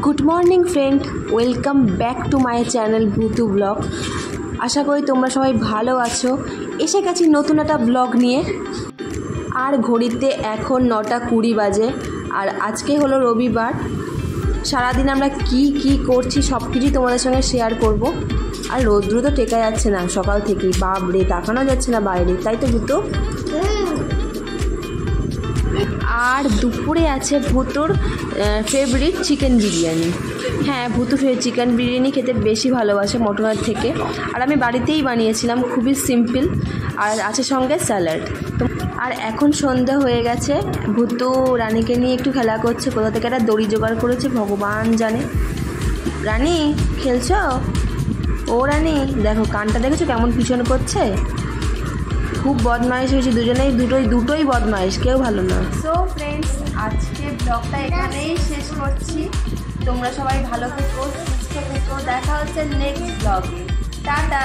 Good morning friend, welcome back to my channel Bhutu blog. আশা করি তোমরা সবাই ভালো আছো। এসে গেছি নতুন একটা ব্লগ নিয়ে। আর ঘড়িতে এখন 9:20 বাজে। আর আজকে হলো রবিবার। সারাদিন আমরা কি করছি সব কিছুই তোমাদের সঙ্গে শেয়ার করব। আর রৌদ্র তো টেকা যাচ্ছে না সকাল থেকেই, বাপরে তাকানো যাচ্ছে না বাইরে, তাই তো ভূতু? আর দুপুরে আছে ভূতুর ফেভারিট চিকেন বিরিয়ানি। হ্যাঁ, ভূতু চিকেন বিরিয়ানি খেতে বেশি ভালোবাসে মটনের থেকে। আর আমি বাড়িতেই বানিয়েছিলাম, খুবই সিম্পল। আর আছে সঙ্গে স্যালাড। আর এখন সন্ধ্যা হয়ে গেছে, ভূতু রানীকে নিয়ে একটু খেলা করছে। কোথা থেকে একটা দড়ি জোগাড় করেছে ভগবান জানে। রানী খেলছ? ও রানী, দেখো কানটা দেখেছো কেমন পিছন করছে। খুব বদমাইশ হয়েছে দুজনেই, দুটোই বদমাইশ, কেউ ভালো না। সো ফ্রেন্ডস, আজকে ব্লগটা এখানেই শেষ করছি। তোমরা সবাই ভালো থেকো, সুস্থ থেকো। দেখা হচ্ছে নেক্সট ব্লগে। টাটা।